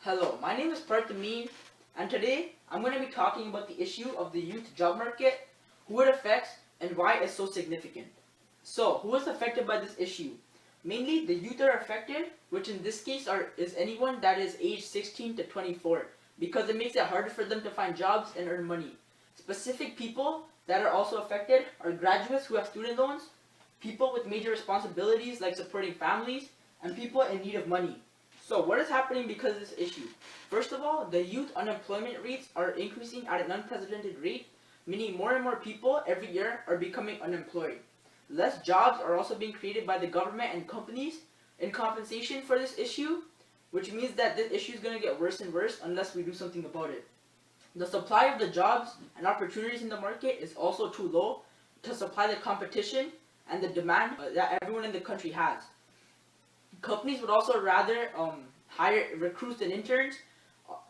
Hello, my name is Prathameen, and today I'm going to be talking about the issue of the youth job market, who it affects, and why it's so significant. So, who is affected by this issue? Mainly, the youth are affected, which in this case is anyone that is age 16 to 24, because it makes it harder for them to find jobs and earn money. Specific people that are also affected are graduates who have student loans, people with major responsibilities like supporting families, and people in need of money. So what is happening because of this issue? First of all, the youth unemployment rates are increasing at an unprecedented rate, meaning more and more people every year are becoming unemployed. Less jobs are also being created by the government and companies in compensation for this issue, which means that this issue is going to get worse and worse unless we do something about it. The supply of the jobs and opportunities in the market is also too low to supply the competition and the demand that everyone in the country has. Companies would also rather hire recruits and interns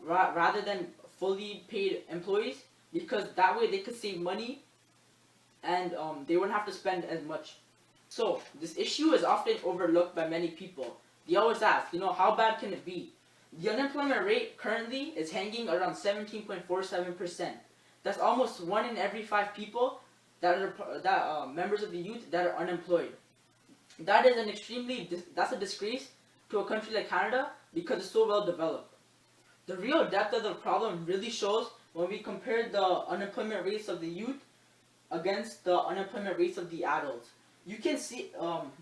rather than fully paid employees, because that way they could save money and they wouldn't have to spend as much. So this issue is often overlooked by many people. They always ask, how bad can it be? The unemployment rate currently is hanging around 17.47%. That's almost 1 in every 5 people that are members of the youth that are unemployed. That is that's a disgrace to a country like Canada because it's so well developed. The real depth of the problem really shows when we compare the unemployment rates of the youth against the unemployment rates of the adults. You can see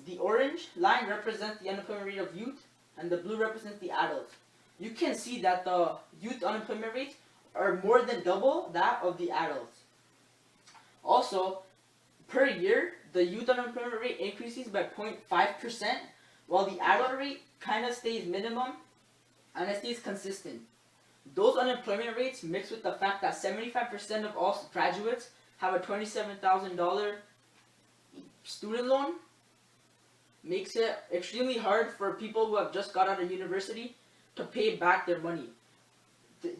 the orange line represents the unemployment rate of youth and the blue represents the adults. You can see that the youth unemployment rates are more than double that of the adults. Also, per year, the youth unemployment rate increases by 0.5%, while the adult rate kind of stays minimum and it stays consistent. Those unemployment rates, mixed with the fact that 75% of all graduates have a $27,000 student loan, makes it extremely hard for people who have just got out of university to pay back their money.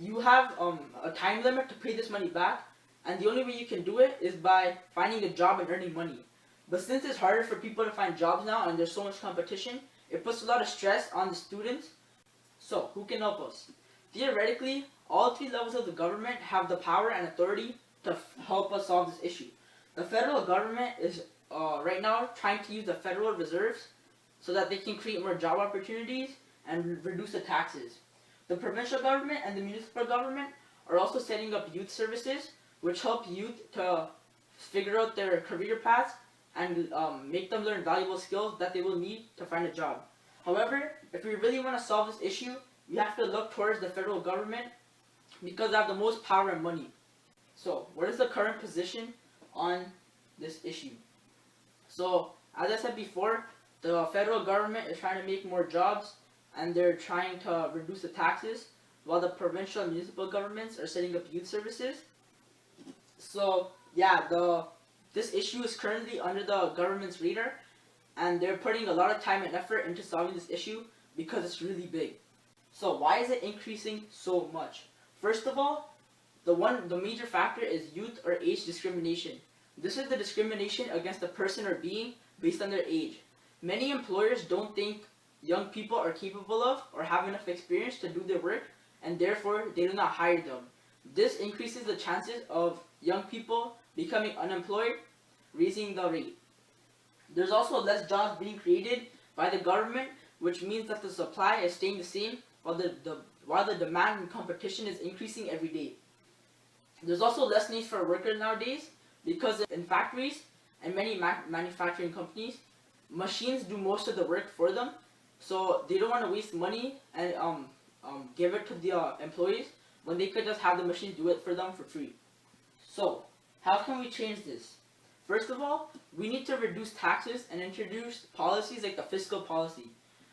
You have a time limit to pay this money back, and the only way you can do it is by finding a job and earning money. But since it's harder for people to find jobs now and there's so much competition, it puts a lot of stress on the students. So, who can help us? Theoretically, all 3 levels of the government have the power and authority to help us solve this issue. The federal government is right now trying to use the federal reserves so that they can create more job opportunities and reduce the taxes. The provincial government and the municipal government are also setting up youth services, which help youth to figure out their career paths and make them learn valuable skills that they will need to find a job. However, if we really want to solve this issue, we have to look towards the federal government because they have the most power and money. So, what is the current position on this issue? So, as I said before, the federal government is trying to make more jobs and they're trying to reduce the taxes, while the provincial and municipal governments are setting up youth services. So, yeah, this issue is currently under the government's radar, and they're putting a lot of time and effort into solving this issue because it's really big. So why is it increasing so much? First of all, the major factor is youth or age discrimination. This is the discrimination against a person or being based on their age. Many employers don't think young people are capable of or have enough experience to do their work, and therefore they do not hire them. This increases the chances of young people becoming unemployed, raising the rate. There's also less jobs being created by the government, which means that the supply is staying the same while the demand and competition is increasing every day. There's also less need for workers nowadays because in factories and many manufacturing companies, machines do most of the work for them, so they don't want to waste money and give it to the employees when they could just have the machine do it for them for free. So, how can we change this? First of all, we need to reduce taxes and introduce policies like the fiscal policy.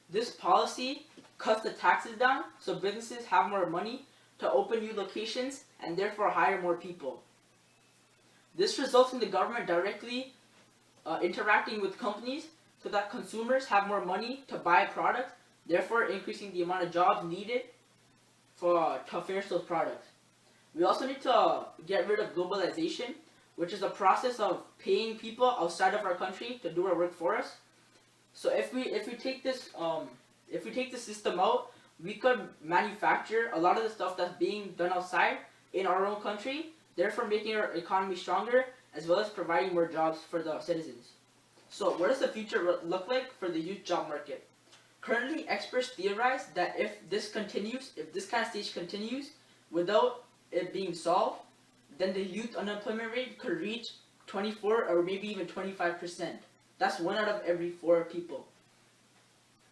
This policy cuts the taxes down so businesses have more money to open new locations and therefore hire more people. This results in the government directly interacting with companies so that consumers have more money to buy a product, therefore increasing the amount of jobs needed to finish those products. We also need to get rid of globalization, which is a process of paying people outside of our country to do our work for us. So if we take this system out, we could manufacture a lot of the stuff that's being done outside in our own country, therefore making our economy stronger, as well as providing more jobs for the citizens. So what does the future look like for the youth job market? Currently, experts theorize that if this kind of stage continues without it being solved, then the youth unemployment rate could reach 24 or maybe even 25%. That's 1 out of every 4 people.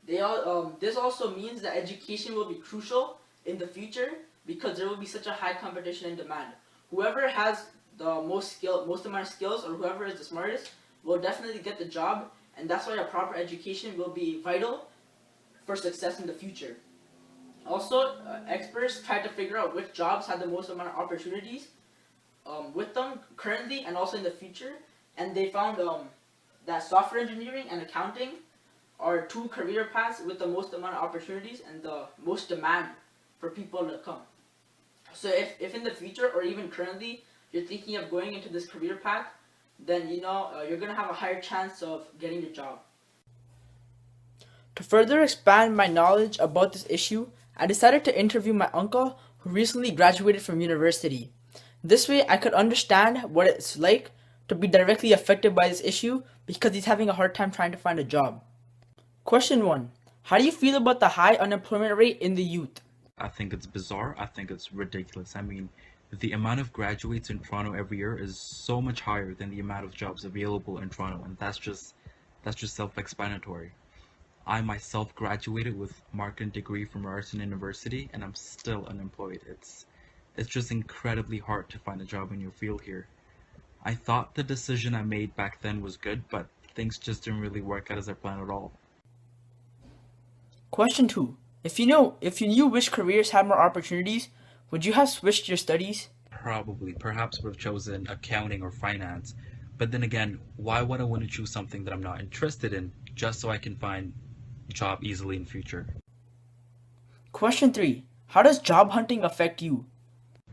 This also means that education will be crucial in the future because there will be such a high competition and demand. Whoever has the most amount of skills, or whoever is the smartest, will definitely get the job, and that's why a proper education will be vital for success in the future. Also, experts try to figure out which jobs have the most amount of opportunities with them currently and also in the future, and they found that software engineering and accounting are 2 career paths with the most amount of opportunities and the most demand for people to come. So if in the future or even currently you're thinking of going into this career path, then you're going to have a higher chance of getting the job. To further expand my knowledge about this issue, I decided to interview my uncle who recently graduated from university. This way I could understand what it's like to be directly affected by this issue because he's having a hard time trying to find a job. Question 1. How do you feel about the high unemployment rate in the youth? I think it's bizarre. I think it's ridiculous. I mean, the amount of graduates in Toronto every year is so much higher than the amount of jobs available in Toronto, and that's just self-explanatory. I myself graduated with marketing degree from Ryerson University, and I'm still unemployed. It's just incredibly hard to find a job in your field here. I thought the decision I made back then was good, but things just didn't really work out as I planned at all. Question 2. If you knew which careers had more opportunities, would you have switched your studies? Perhaps would have chosen accounting or finance. But then again, why would I want to choose something that I'm not interested in just so I can find a job easily in future? Question 3. How does job hunting affect you?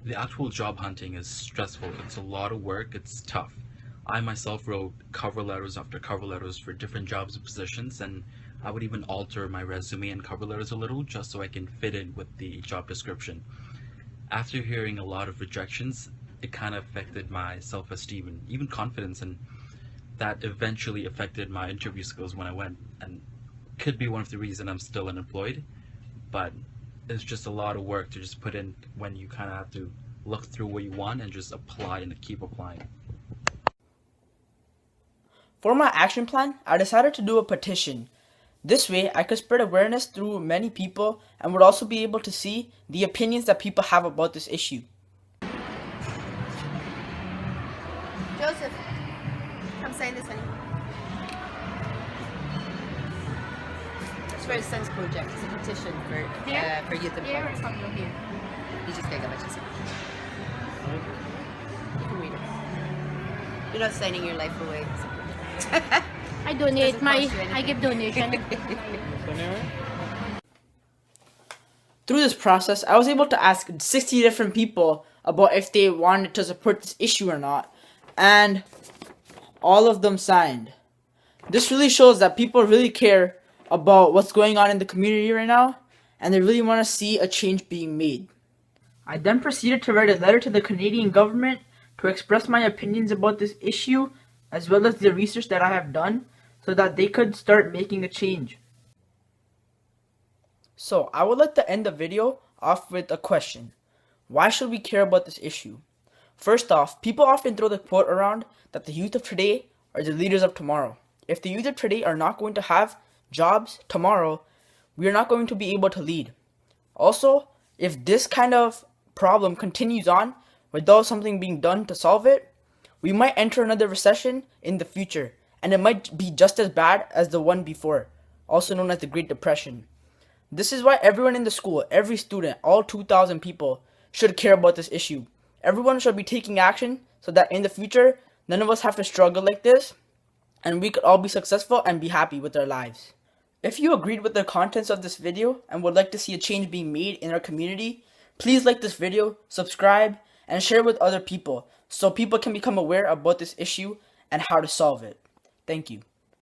The actual job hunting is stressful. It's a lot of work. It's tough. I myself wrote cover letters after cover letters for different jobs and positions, and I would even alter my resume and cover letters a little just so I can fit in with the job description. After hearing a lot of rejections, it kind of affected my self-esteem and even confidence, and that eventually affected my interview skills when I went, and could be one of the reasons I'm still unemployed. But it's just a lot of work to just put in when you kind of have to look through what you want and just apply and keep applying. For my action plan, I decided to do a petition. This way, I could spread awareness through many people and would also be able to see the opinions that people have about this issue. Joseph, come sign this, honey. It's for his son's project. It's a petition for youth employment. Here. You just gotta go back to signature. You can read it. You're not signing your life away. I donate I give donation. Through this process, I was able to ask 60 different people about if they wanted to support this issue or not, and all of them signed. This really shows that people really care about what's going on in the community right now, and they really want to see a change being made. I then proceeded to write a letter to the Canadian government to express my opinions about this issue, as well as the research that I have done, so that they could start making a change. So, I would like to end the video off with a question. Why should we care about this issue? First off, people often throw the quote around that the youth of today are the leaders of tomorrow. If the youth of today are not going to have jobs tomorrow, we are not going to be able to lead. Also, if this kind of problem continues on without something being done to solve it, we might enter another recession in the future, and it might be just as bad as the one before, also known as the Great Depression. This is why everyone in the school, every student, all 2,000 people, should care about this issue. Everyone should be taking action so that in the future, none of us have to struggle like this, and we could all be successful and be happy with our lives. If you agreed with the contents of this video and would like to see a change being made in our community, please like this video, subscribe, and share with other people so people can become aware about this issue and how to solve it. Thank you.